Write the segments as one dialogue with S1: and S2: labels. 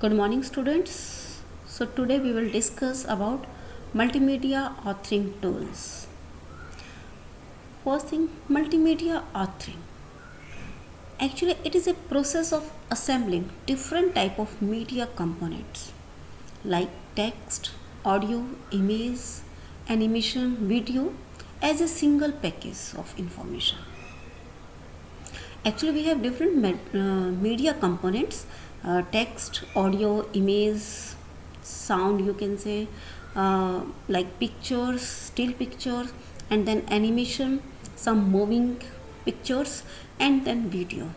S1: Good morning, students. So today we will discuss about multimedia authoring tools. First thing, multimedia authoring. Actually, it is a process of assembling different type of media components like text, audio, image, animation, video as a single package of information. Actually, we have different media components: text, audio, image, sound, you can say, like pictures, still pictures, and then animation, some moving pictures, and then video.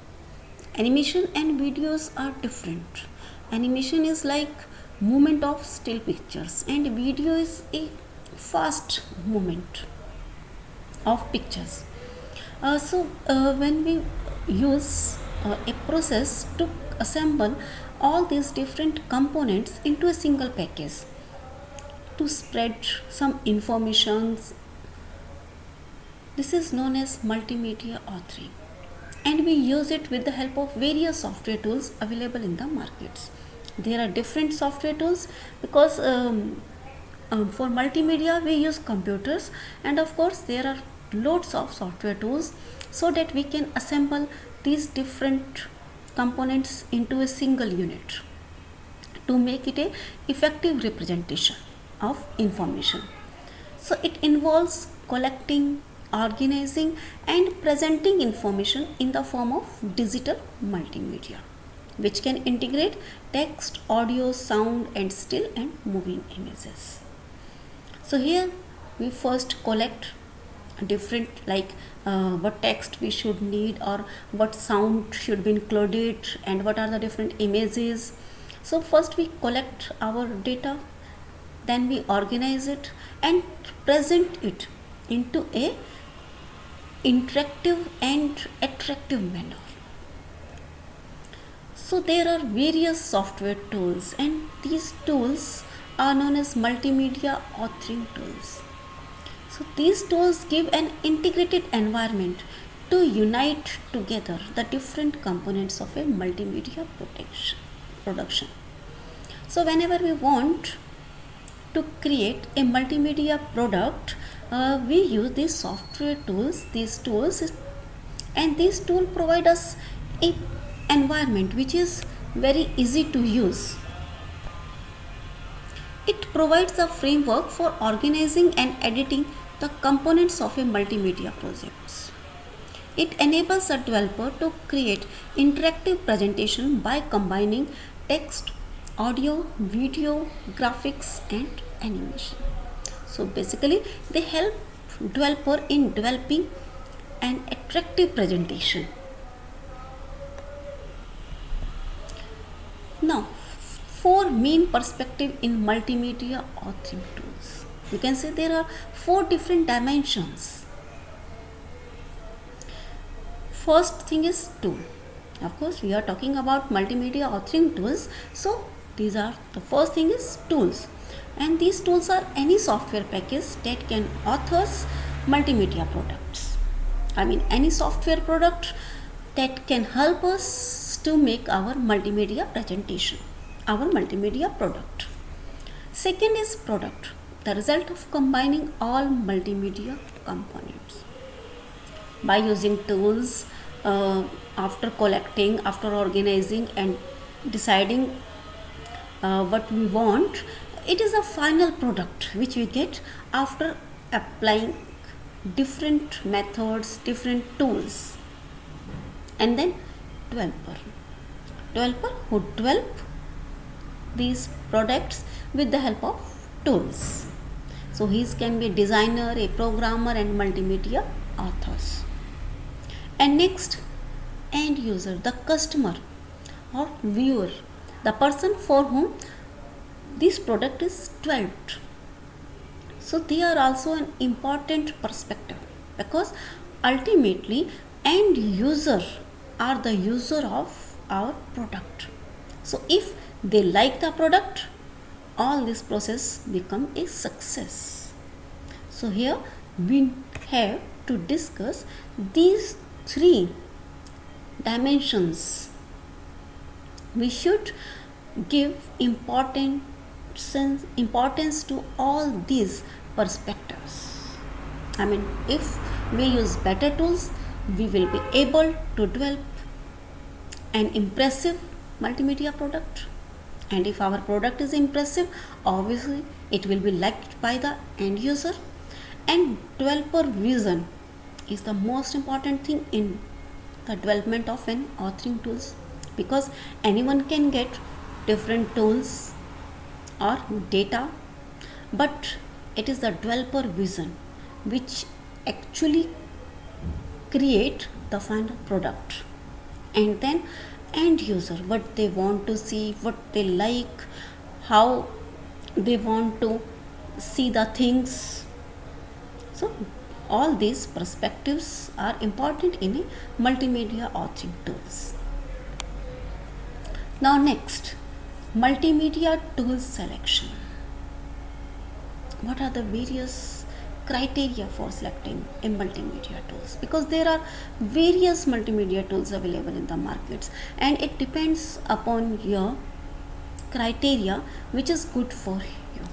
S1: Animation and videos are different. Animation is like movement of still pictures, and video is a fast movement of pictures. When we use a process to assemble all these different components into a single package to spread some informations, this is known as multimedia authoring, and we use it with the help of various software tools available in the markets. There are different software tools because for multimedia we use computers, and of course there are loads of software tools so that we can assemble these different components into a single unit to make it a effective representation of information. So it involves collecting, organizing, and presenting information in the form of digital multimedia, which can integrate text, audio, sound, and still and moving images. So here we first collect different, like what text we should need, or what sound should be included, and what are the different images. So first we collect our data, then we organize it and present it into a interactive and attractive manner. So there are various software tools, and these tools are known as multimedia authoring tools. So these tools give an integrated environment to unite together the different components of a multimedia production. So whenever we want to create a multimedia product, we use these software tools, and these tools provide us a environment which is very easy to use. It provides a framework for organizing and editing the components of a multimedia project. It enables a developer to create interactive presentation by combining text, audio, video, graphics, and animation. So basically they help developer in developing an attractive presentation. Now, four main perspective in multimedia authoring tools. You can say there are four different dimensions. First thing is tool. Of course, we are talking about multimedia authoring tools. So these are, the first thing is tools, and these tools are any software package that can authors multimedia products. Any software product that can help us to make our multimedia presentation, our multimedia product. Second is product, the result of combining all multimedia components. By using tools, after collecting, after organizing, and deciding what we want, it is a final product which we get after applying different methods, different tools. And then developer who develop these products with the help of tools. So he can be a designer, a programmer, and multimedia authors. And next, end user, the customer or viewer, the person for whom this product is developed. So they are also an important perspective, because ultimately end user are the user of our product. So if they like the product, all this process become a success. So here we have to discuss these three dimensions. We should give importance to all these perspectives. I mean, if we use better tools, we will be able to develop an impressive multimedia product. And if our product is impressive, obviously it will be liked by the end user. And developer vision is the most important thing in the development of an authoring tools, because anyone can get different tools or data, but it is the developer vision which actually create the final product. And then end user, what they want to see, what they like, how they want to see the things. So all these perspectives are important in a multimedia authoring tools. Now next, multimedia tool selection. What are the various criteria for selecting a multimedia tools? Because there are various multimedia tools available in the markets, and it depends upon your criteria which is good for you.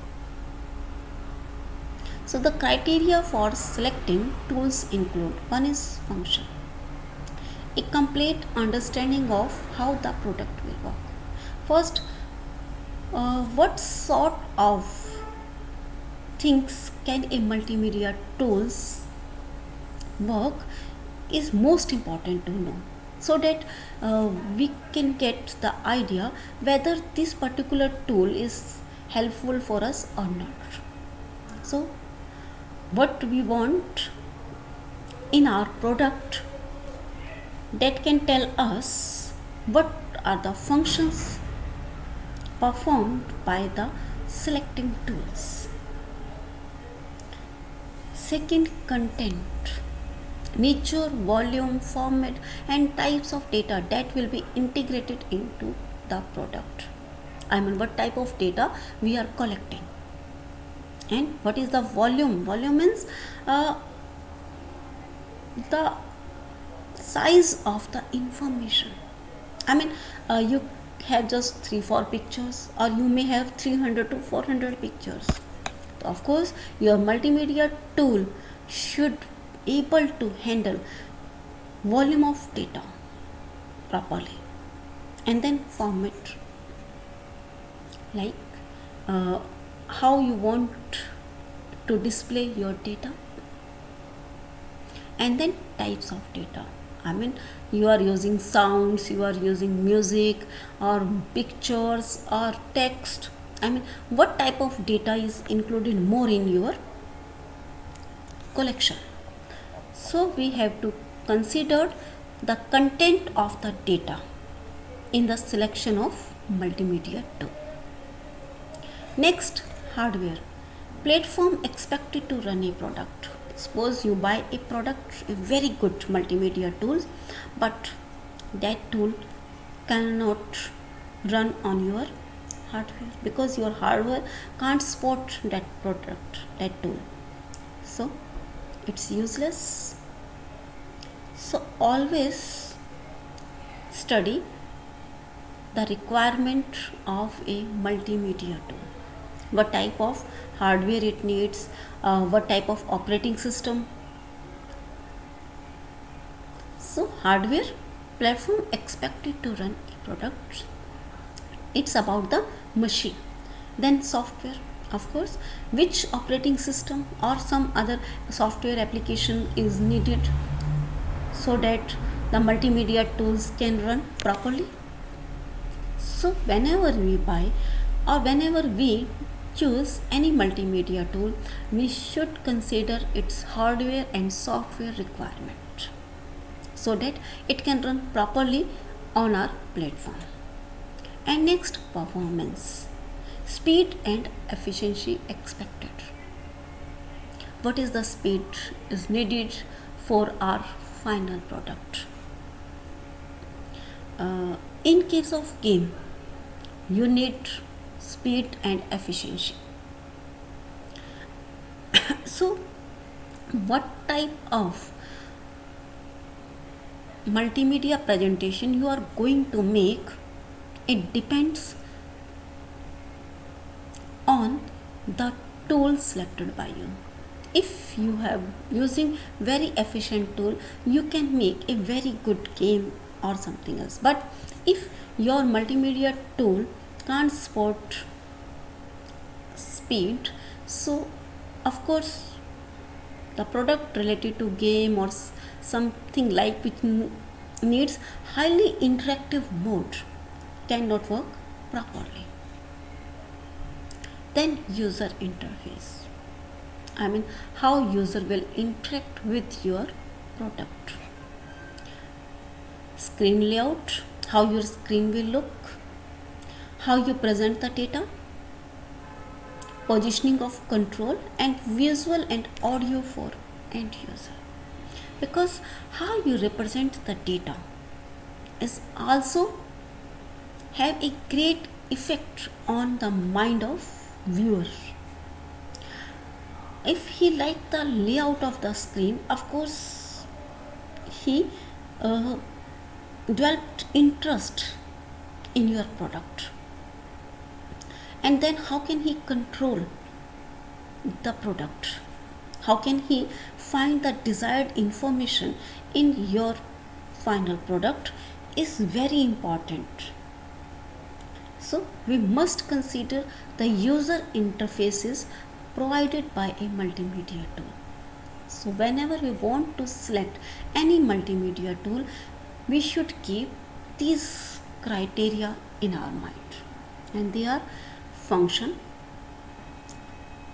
S1: So the criteria for selecting tools include: one is function, a complete understanding of how the product will work. First, what sort of things can a multimedia tools work is most important to know, so that we can get the idea whether this particular tool is helpful for us or not. So what we want in our product, that can tell us what are the functions performed by the selecting tools. Second, content, nature, volume, format, and types of data that will be integrated into the product. I mean, what type of data we are collecting. And what is the volume? Volume means the size of the information. I mean, you have just 3-4 pictures, or you may have 300 to 400 pictures. Of course, your multimedia tool should able to handle volume of data properly. And then format, like how you want to display your data. And then types of data, I mean, you are using sounds, you are using music, or pictures, or text. I mean, what type of data is included more in your collection. So we have to consider the content of the data in the selection of multimedia tool. Next, hardware, platform expected to run a product. Suppose you buy a product, a very good multimedia tool, but that tool cannot run on your hardware, because your hardware can't support that product, that tool. So it's useless. So always study the requirement of a multimedia tool. What type of hardware it needs, what type of operating system. So hardware, platform expected to run a product, it's about the machine. Then software, of course, which operating system or some other software application is needed so that the multimedia tools can run properly. So whenever we buy or whenever we choose any multimedia tool, we should consider its hardware and software requirement so that it can run properly on our platform. And next, performance, speed and efficiency expected. What is the speed is needed for our final product? In case of game, you need speed and efficiency. So what type of multimedia presentation you are going to make, it depends on the tool selected by you. If you have using very efficient tool, you can make a very good game or something else. But if your multimedia tool can't support speed, so of course the product related to game or something like which needs highly interactive mode cannot work properly. Then user interface, I mean how user will interact with your product. Screen layout, how your screen will look, how you present the data, positioning of control, and visual and audio for end user. Because how you represent the data is also have a great effect on the mind of viewer. If he like the layout of the screen, of course he developed interest in your product. And then how can he control the product? How can he find the desired information in your final product is very important. So we must consider the user interfaces provided by a multimedia tool. So whenever we want to select any multimedia tool, we should keep these criteria in our mind, and they are function,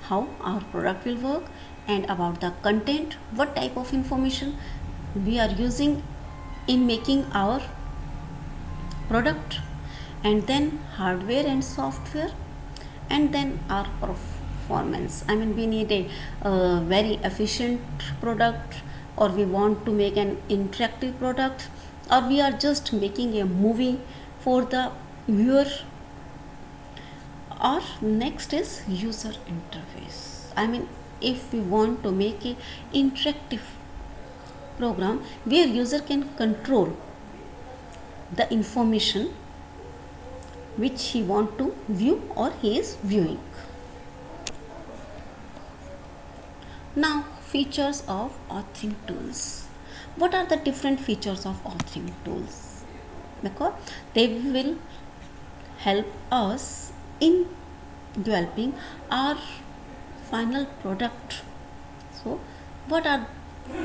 S1: how our product will work, and about the content, what type of information we are using in making our product, and then hardware and software, and then our performance. I mean we need a very efficient product, or we want to make an interactive product, or we are just making a movie for the viewer. Or next is user interface. I mean if we want to make a interactive program where user can control the information which he want to view or he is viewing. Now features of authoring tools. What are the different features of authoring tools? Because they will help us in developing our final product. So what are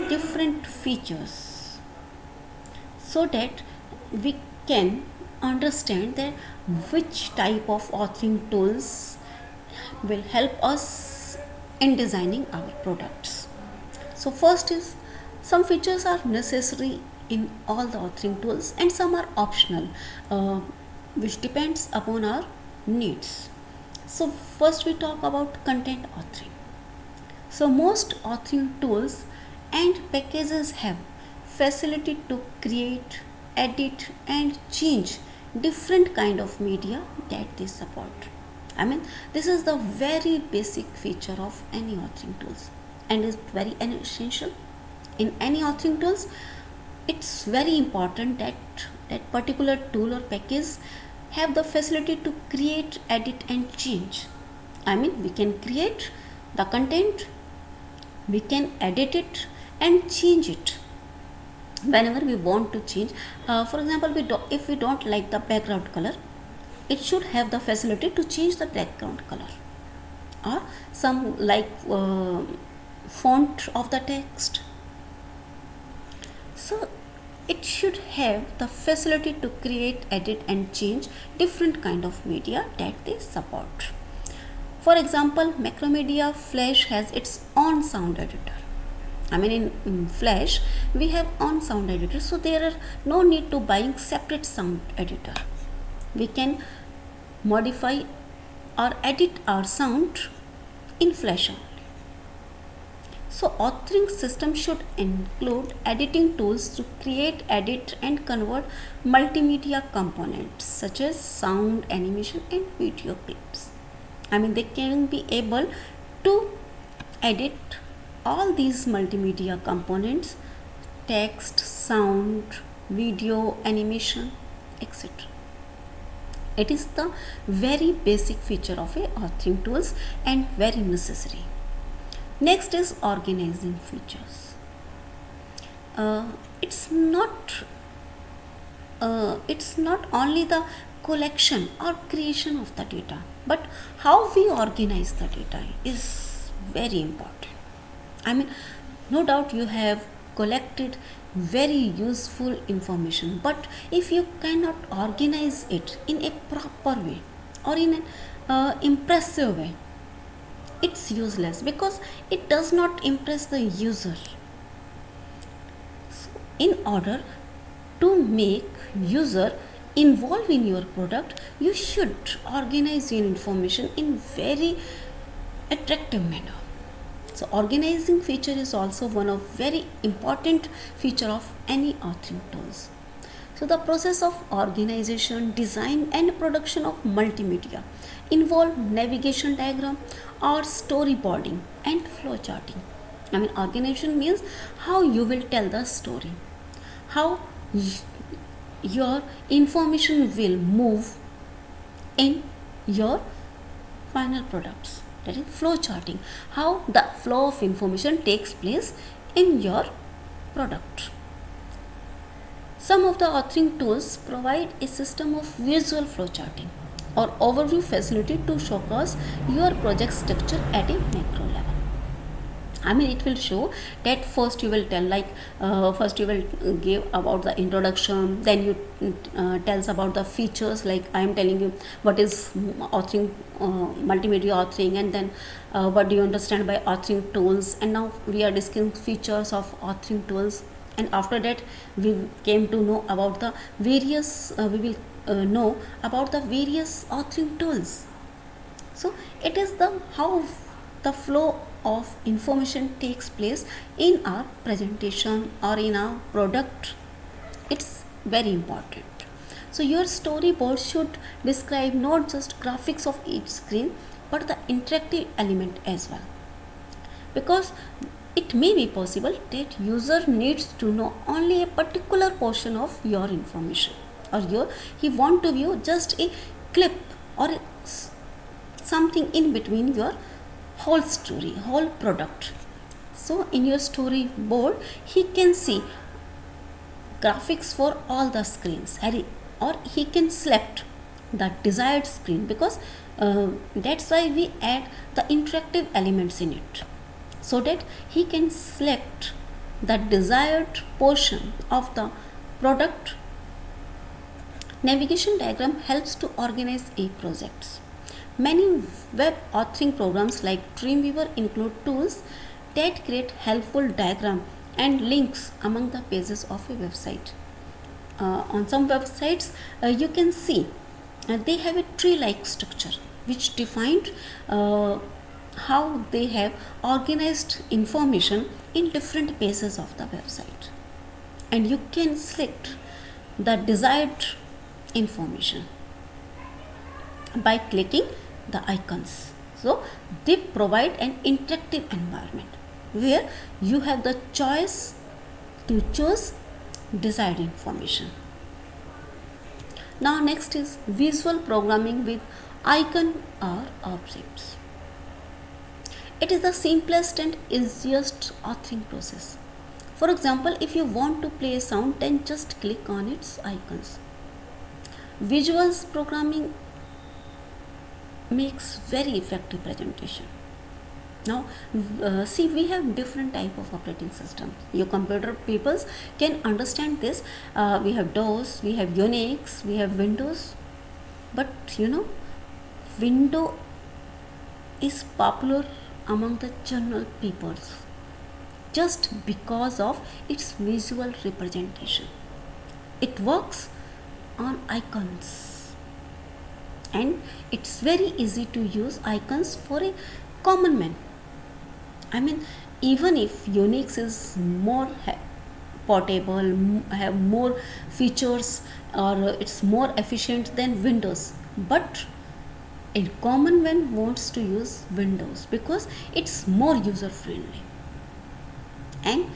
S1: different features, so that we can understand that which type of authoring tools will help us in designing our products. So first is, some features are necessary in all the authoring tools and some are optional, which depends upon our needs. So first we talk about content authoring. So most authoring tools and packages have facility to create, edit and change different kind of media that they support. I mean this is the very basic feature of any authoring tools and is very essential. In any authoring tools, it's very important that that particular tool or package have the facility to create, edit and change. I mean we can create the content, we can edit it and change it whenever we want to change. For example, if we don't like the background color, it should have the facility to change the background color, or some like font of the text. So it should have the facility to create, edit and change different kind of media that they support. For example, Macromedia Flash has its own sound editor. I mean in Flash we have own sound editor, so there are no need to buying separate sound editor. We can modify or edit our sound in Flash only. So authoring system should include editing tools to create, edit and convert multimedia components such as sound, animation and video clips. I mean they can be able to edit all these multimedia components, text, sound, video, animation, etc. It is the very basic feature of a authoring tools and very necessary. Next is organizing features. Uh, it's not it's not only the collection or creation of the data, but how we organize the data is very important. I mean, no doubt you have collected very useful information, but if you cannot organize it in a proper way or in an impressive way, it's useless because it does not impress the user. In order to make user involve in your product, you should organize your information in very attractive manner. So organizing feature is also one of very important feature of any authoring tools. So the process of organization, design and production of multimedia involve navigation diagram or storyboarding and flow charting. I mean, organization means how you will tell the story, how your information will move in your final products. That is flow charting, how the flow of information takes place in your product. Some of the authoring tools provide a system of visual flow charting or overview facility to showcase your project structure at a macro level. I mean, it will show that first you will tell, like first you will give about the introduction, then you tells about the features, like I am telling you what is authoring, multimedia authoring, and then what do you understand by authoring tools, and now we are discussing features of authoring tools, and after that we came to know about the various we will know about the various authoring tools. So it is the how the flow of information takes place in our presentation or in our product. It's very important. So your storyboard should describe not just graphics of each screen but the interactive element as well, because it may be possible that user needs to know only a particular portion of your information, or he want to view just a clip or something in between your whole story, whole product. So in your storyboard he can see graphics for all the screens, or he can select the desired screen, because that's why we add the interactive elements in it, so that he can select the desired portion of the product. Navigation diagram helps to organize e-projects. Many web authoring programs like Dreamweaver include tools that create helpful diagram and links among the pages of a website. On some websites, you can see they have a tree-like structure which defined how they have organized information in different pages of the website, and you can select the desired information by clicking the icons. So they provide an interactive environment where you have the choice to choose desired information. Now next is visual programming with icon or objects. It is the simplest and easiest authoring process. For example, if you want to play a sound, then just click on its icons. Visuals programming makes very effective presentation. Now see, we have different type of operating systems. Your computer peoples can understand this. We have DOS, we have Unix, we have Windows, but Windows is popular among the general peoples just because of its visual representation. It works on icons, and it's very easy to use icons for a common man. I mean, even if Unix is more portable, have more features, or it's more efficient than Windows, but a common man wants to use Windows because it's more user friendly, and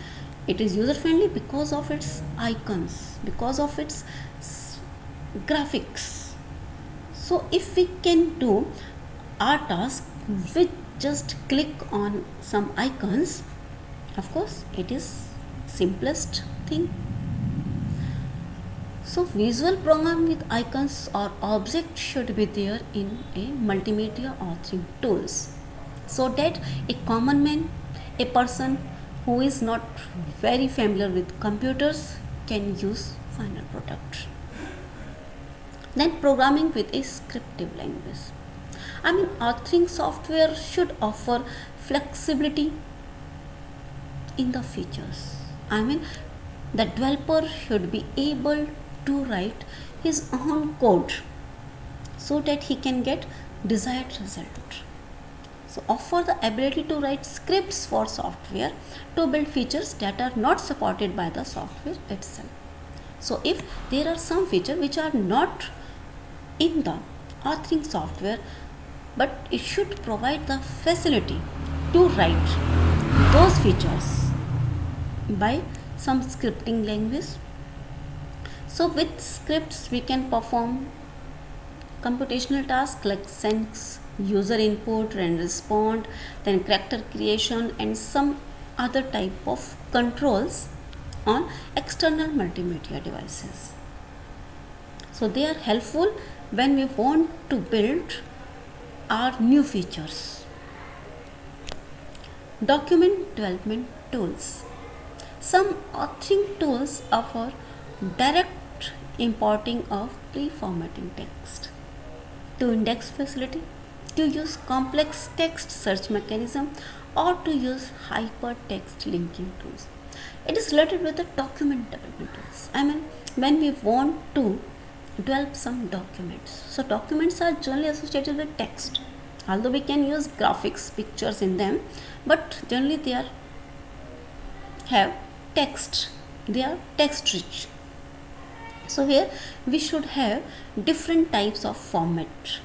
S1: it is user friendly because of its icons, because of its graphics. So if we can do our task with just click on some icons, of course it is simplest thing. So visual program with icons or object should be there in a multimedia authoring tools, so that a common man, a person who is not very familiar with computers, can use final product. Then programming with a scriptive language. I mean, authoring software should offer flexibility in the features. I mean, the developer should be able to write his own code so that he can get desired result. So offer the ability to write scripts for software to build features that are not supported by the software itself. So if there are some features which are not in the authoring software, but it should provide the facility to write those features by some scripting language. So with scripts we can perform computational tasks like sense user input and respond, then character creation and some other type of controls on external multimedia devices. So they are helpful when we want to build our new features. Document development tools. Some authoring tools offer direct importing of pre-formatting text, to index facility, to use complex text search mechanism, or to use hypertext linking tools. It is related with the document development tools. I mean, when we want to develop some documents, so documents are generally associated with text, although we can use graphics, pictures in them, but generally they are have text, they are text rich. So here we should have different types of format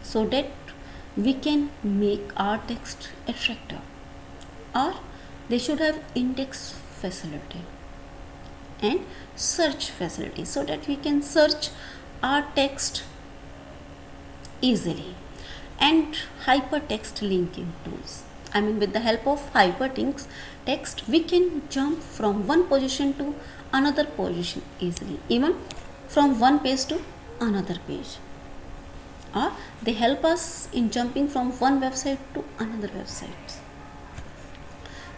S1: so that we can make our text attractive, or they should have index facility and search facility so that we can search our text easily, and hypertext linking tools. I mean, with the help of hypertext text we can jump from one position to another position easily, even from one page to another page, or they help us in jumping from one website to another website.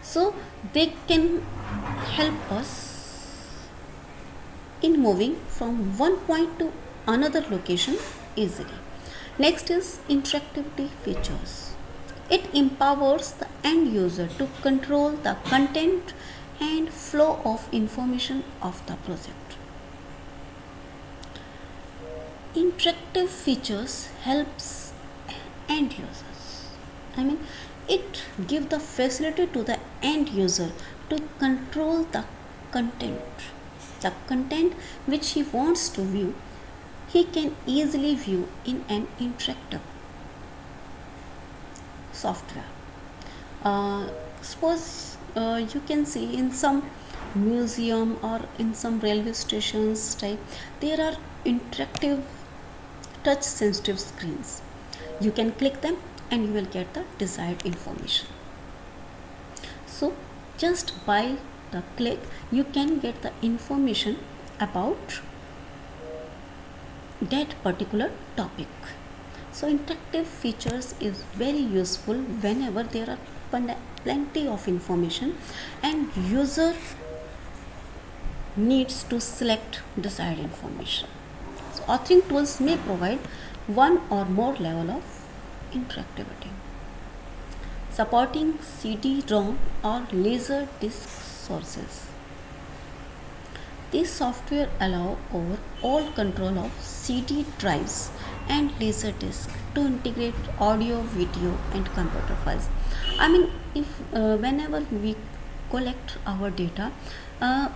S1: So they can help us in moving from one point to another location easily. Next is interactivity features. It empowers the end user to control the content and flow of information of the project. Interactive features helps end users. I mean, it gives the facility to the end user to control the content which he wants to view. He can easily view in an interactive software. Suppose you can see in some museum or in some railway stations type, there are interactive touch sensitive screens. You can click them and you will get the desired information. So just by the click you can get the information about that particular topic. So interactive features is very useful whenever there are plenty of information and user needs to select desired information. So authoring tools may provide one or more level of interactivity. Supporting CD-ROM or laser disc sources. These software allow overall control of CD drives and laser disc to integrate audio, video and computer files. I mean, if whenever we collect our data,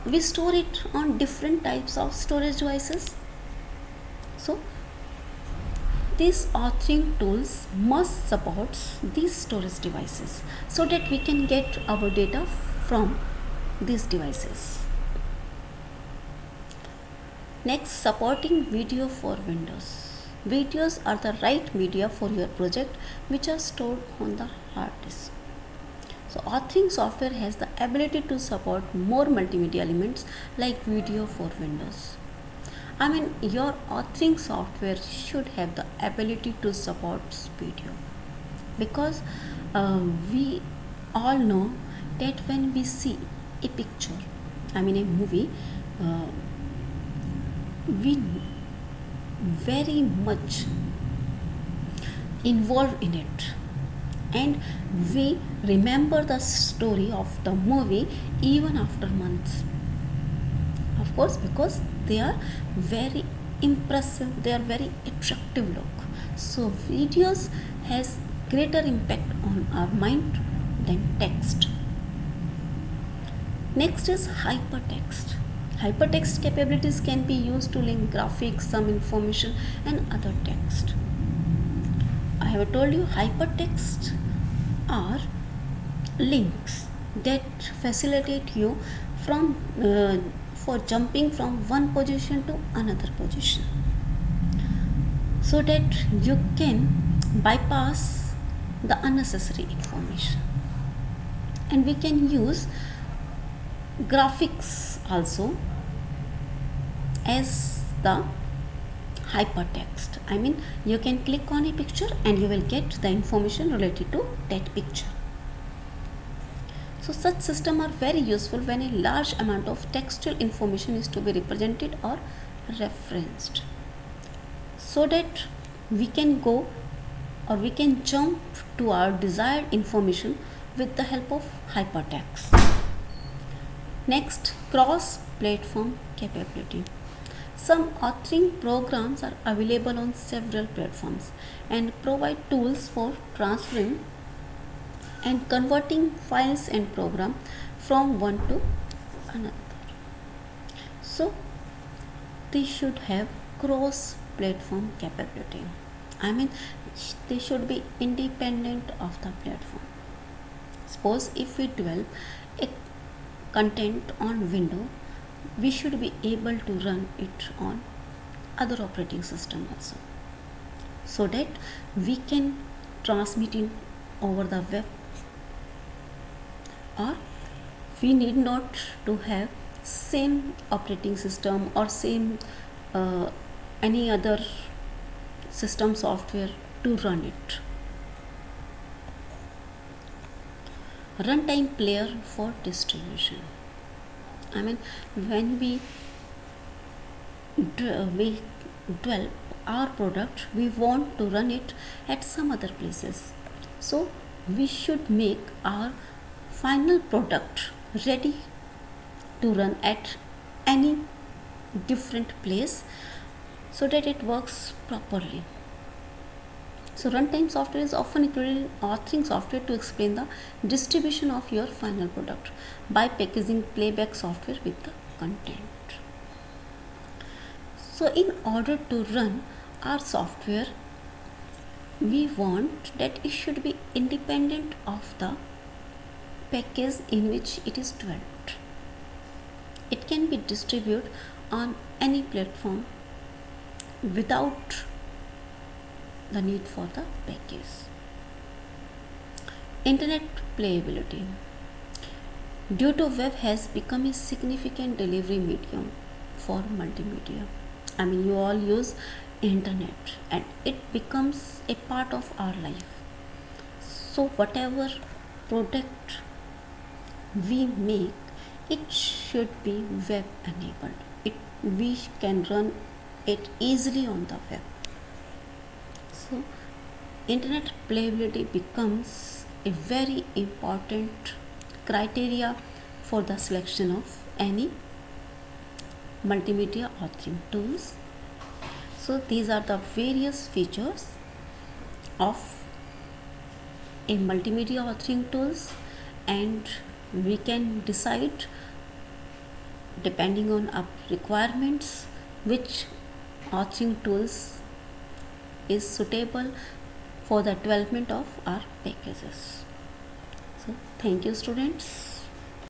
S1: we store it on different types of storage devices. So these authoring tools must support these storage devices so that we can get our data from these devices. Next, supporting video for Windows. Videos are the right media for your project, which are stored on the hard disk. So authoring software has the ability to support more multimedia elements like video for Windows. I mean, your authoring software should have the ability to support video, because we all know that when we see a picture, I mean a movie, uh, we very much involved in it, and we remember the story of the movie even after months, of course, because they are very impressive, they are very attractive look. So videos has greater impact on our mind than text. Next is hypertext. Hypertext capabilities can be used to link graphics, some information, and other text. I have told you hypertext are links that facilitate you from for jumping from one position to another position, so that you can bypass the unnecessary information. And we can use graphics also as the hypertext. I mean, you can click on a picture and you will get the information related to that picture. So such systems are very useful when a large amount of textual information is to be represented or referenced, so that we can go or we can jump to our desired information with the help of hypertext. Next, cross-platform capability. Some authoring programs are available on several platforms and provide tools for transferring and converting files and program from one to another. So they should have cross-platform capability. I mean, they should be independent of the platform. Suppose if we develop a content on Windows, we should be able to run it on other operating system also, so that we can transmit it over the web, or we need not to have same operating system or same any other system software to run it. Runtime player for distribution. I mean, when we develop our product, we want to run it at some other places. So we should make our final product ready to run at any different place, so that it works properly. So runtime software is often included in authoring software to explain the distribution of your final product by packaging playback software with the content. So in order to run our software, we want that it should be independent of the package in which it is developed. It can be distributed on any platform without the need for the package. Internet playability. Due to web has become a significant delivery medium for multimedia. I mean, you all use internet and it becomes a part of our life. So whatever product we make, it should be web enabled. We can run it easily on the web. So internet playability becomes a very important criteria for the selection of any multimedia authoring tools. So these are the various features of a multimedia authoring tools, and we can decide depending on our requirements which authoring tools is suitable for the development of our packages. So thank you, students.